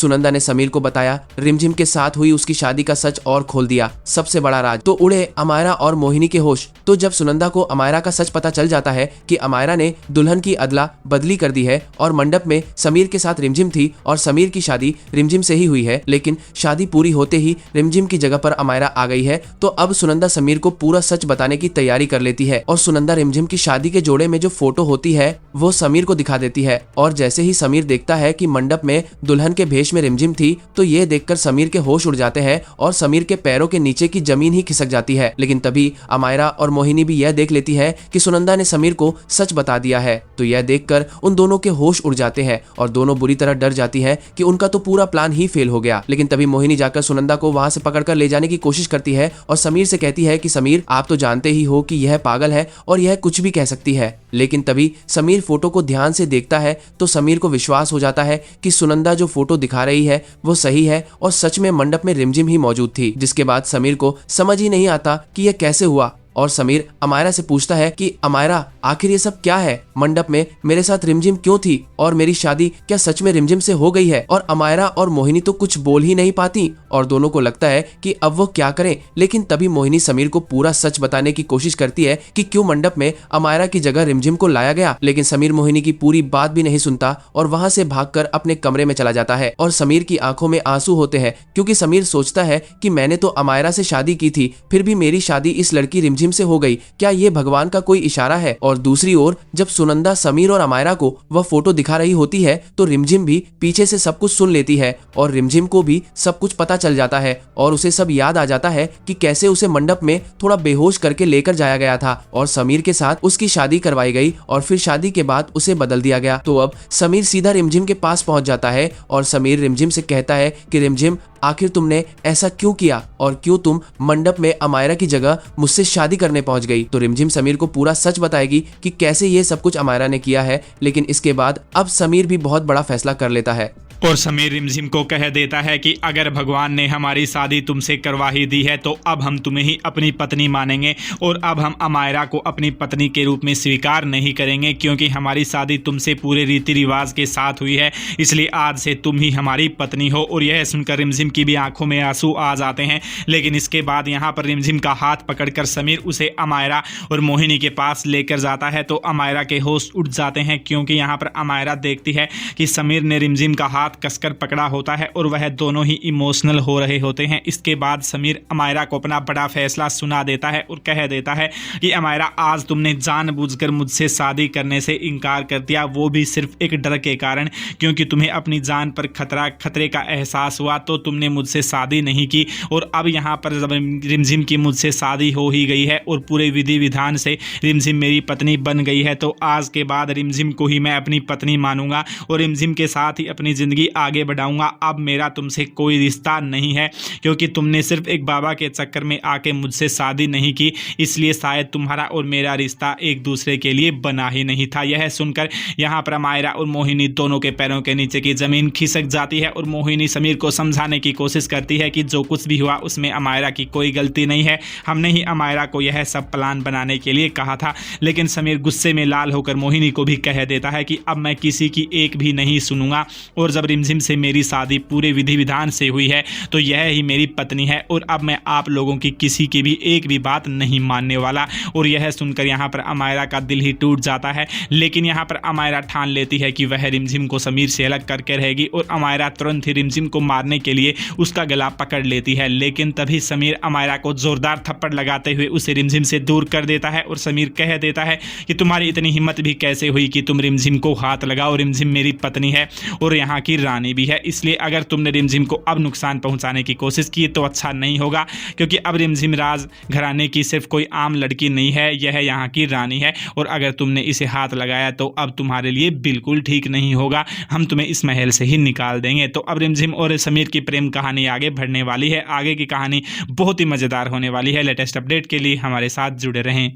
सुनंदा ने समीर को बताया रिमझिम के साथ हुई उसकी शादी का सच और खोल दिया, सबसे बड़ा राज। तो उड़े अमायरा और मोहिनी के होश। तो जब सुनंदा को अमायरा का सच पता चल जाता है कि अमायरा ने दुल्हन की अदला बदली कर दी है और मंडप में समीर के साथ रिमझिम थी और समीर की शादी रिमझिम से ही हुई है, लेकिन शादी पूरी होते ही रिमझिम की जगह पर अमायरा आ गई है, तो अब सुनंदा समीर को पूरा सच बताने की तैयारी कर लेती है और सुनंदा रिमझिम की शादी के जोड़े में जो फोटो होती है वो समीर को दिखा देती है। और जैसे ही समीर देखता है कि मंडप में दुल्हन के भेष में रिमझिम थी, तो ये देखकर समीर के होश उड़ जाते हैं और समीर के पैरों के नीचे की जमीन ही खिसक जाती है। लेकिन तभी अमायरा और मोहिनी भी यह देख लेती है कि सुनंदा ने समीर को सच बता दिया है, तो यह देखकर उन दोनों के होश उड़ जाते हैं और दोनों बुरी तरह डर जाती है कि उनका तो पूरा प्लान ही फेल हो गया। लेकिन तभी मोहिनी जाकर सुनंदा को वहां से पकड़कर ले जाने की कोशिश करती है और समीर से कहती है कि समीर, आप तो जानते ही हो कि यह पागल है और यह कुछ भी कह सकती है। लेकिन तभी समीर फोटो को ध्यान से देखता है तो समीर को विश्वास हो जाता है कि सुनंदा जो फोटो दिखा रही है वो सही है और सच में मंडप में रिमझिम ही मौजूद थी। जिसके बाद समीर को समझ ही नहीं आता कि यह कैसे हुआ और समीर अमायरा से पूछता है कि अमायरा, आखिर ये सब क्या है? मंडप में मेरे साथ रिमझिम क्यों थी और मेरी शादी क्या सच में रिमझिम से हो गई है? और अमायरा और मोहिनी तो कुछ बोल ही नहीं पाती और दोनों को लगता है कि अब वो क्या करें। लेकिन तभी मोहिनी समीर को पूरा सच बताने की कोशिश करती है कि क्यों मंडप में अमायरा की जगह रिमझिम को लाया गया। लेकिन समीर मोहिनी की पूरी बात भी नहीं सुनता और वहां से भागकर अपने कमरे में चला जाता है और समीर की आंखों में आंसू होते हैं, क्योंकि समीर सोचता है कि मैंने तो अमायरा से शादी की थी, फिर भी मेरी शादी इस लड़की रिमझिम से हो गई। क्या ये भगवान का कोई इशारा है? और दूसरी ओर जब सुनंदा समीर और अमायरा को वह फोटो दिखा रही होती है तो रिमझिम भी पीछे से सब कुछ सुन लेती है और रिमझिम को भी सब कुछ पता चल जाता है और उसे सब याद आ जाता है कि कैसे उसे मंडप में थोड़ा बेहोश करके लेकर जाया गया था और समीर के साथ उसकी शादी करवाई गई और फिर शादी के बाद उसे बदल दिया गया। तो अब समीर सीधा रिमझिम के पास पहुंच जाता है और समीर रिमझिम से कहता है कि रिमझिम, आखिर तुमने ऐसा क्यों किया और क्यों तुम मंडप में अमायरा की जगह मुझसे शादी करने पहुंच गई? तो रिमझिम समीर को पूरा सच बताएगी कि कैसे ये सब कुछ अमायरा ने किया है। लेकिन इसके बाद अब समीर भी बहुत बड़ा फैसला कर लेता है और समीर रिमझिम को कह देता है कि अगर भगवान ने हमारी शादी तुमसे करवा ही दी है तो अब हम तुम्हें ही अपनी पत्नी मानेंगे और अब हम अमायरा को अपनी पत्नी के रूप में स्वीकार नहीं करेंगे, क्योंकि हमारी शादी तुमसे पूरे रीति रिवाज के साथ हुई है, इसलिए आज से तुम ही हमारी पत्नी हो। और यह सुनकर रिमझिम की भी आंखों में आंसू आ जाते हैं। लेकिन इसके बाद यहाँ पर रिमझिम का हाथ पकड़कर समीर उसे अमायरा और मोहिनी के पास लेकर जाता है तो अमायरा के होश उड़ जाते हैं, क्योंकि यहाँ पर अमायरा देखती है कि समीर ने रिमझिम का हाथ कसकर पकड़ा होता है और वह दोनों ही इमोशनल हो रहे होते हैं। इसके बाद समीर अमायरा को अपना बड़ा फैसला सुना देता है और कह देता है कि अमायरा, आज तुमने जानबूझकर मुझसे शादी करने से इनकार कर दिया, वो भी सिर्फ एक डर के कारण, क्योंकि तुम्हें अपनी जान पर खतरे का एहसास हुआ तो तुमने मुझसे शादी नहीं की। और अब यहाँ पर जब रिमझिम की मुझसे शादी हो ही गई है और पूरे विधि विधान से रिमझिम मेरी पत्नी बन गई है, तो आज के बाद रिमझिम को ही मैं अपनी पत्नी मानूंगा और रिमझिम के साथ ही अपनी ज़िंदगी आगे बढ़ाऊंगा। अब मेरा तुमसे कोई रिश्ता नहीं है, क्योंकि तुमने सिर्फ एक बाबा के चक्कर में आके मुझसे शादी नहीं की, इसलिए शायद तुम्हारा और मेरा रिश्ता एक दूसरे के लिए बना ही नहीं था। यह सुनकर यहाँ पर अमायरा और मोहिनी दोनों के पैरों के नीचे की ज़मीन खिसक जाती है और मोहिनी समीर को समझाने की कोशिश करती है कि जो कुछ भी हुआ उसमें अमायरा की कोई गलती नहीं है, हमने ही अमायरा को यह सब प्लान बनाने के लिए कहा था। लेकिन समीर गुस्से में लाल होकर मोहिनी को भी कह देता है कि अब मैं किसी की एक भी नहीं सुनूंगा और जब रिमझिम से मेरी शादी पूरे विधि विधान से हुई है तो यह ही मेरी पत्नी है और अब मैं आप लोगों की किसी की भी एक भी बात नहीं मानने वाला। और यह सुनकर यहाँ पर अमायरा का दिल ही टूट जाता है। लेकिन यहाँ पर अमायरा ठान लेती है कि वह रिमझिम को समीर से अलग करके रहेगी और अमायरा तुरंत ही रिमझिम को मारने के लिए उसका गला पकड़ लेती है। लेकिन तभी समीर अमायरा को जोरदार थप्पड़ लगाते हुए उसे रिमझिम से दूर कर देता है और समीर कह देता है कि तुम्हारी इतनी हिम्मत भी कैसे हुई कि तुम रिमझिम को हाथ लगाओ, रिमझिम मेरी पत्नी है और यहाँ की रानी भी है, इसलिए अगर तुमने रिमझिम को अब नुकसान पहुंचाने की कोशिश की तो अच्छा नहीं होगा, क्योंकि अब रिमझिम राज घराने की सिर्फ कोई आम लड़की नहीं है, यह यहाँ की रानी है और अगर तुमने इसे हाथ लगाया तो अब तुम्हारे लिए बिल्कुल ठीक नहीं होगा, हम तुम्हें इस महल से ही निकाल देंगे। तो अब रिमझिम और समीर की प्रेम कहानी आगे बढ़ने वाली है। आगे की कहानी बहुत ही मज़ेदार होने वाली है। लेटेस्ट अपडेट के लिए हमारे साथ जुड़े रहें।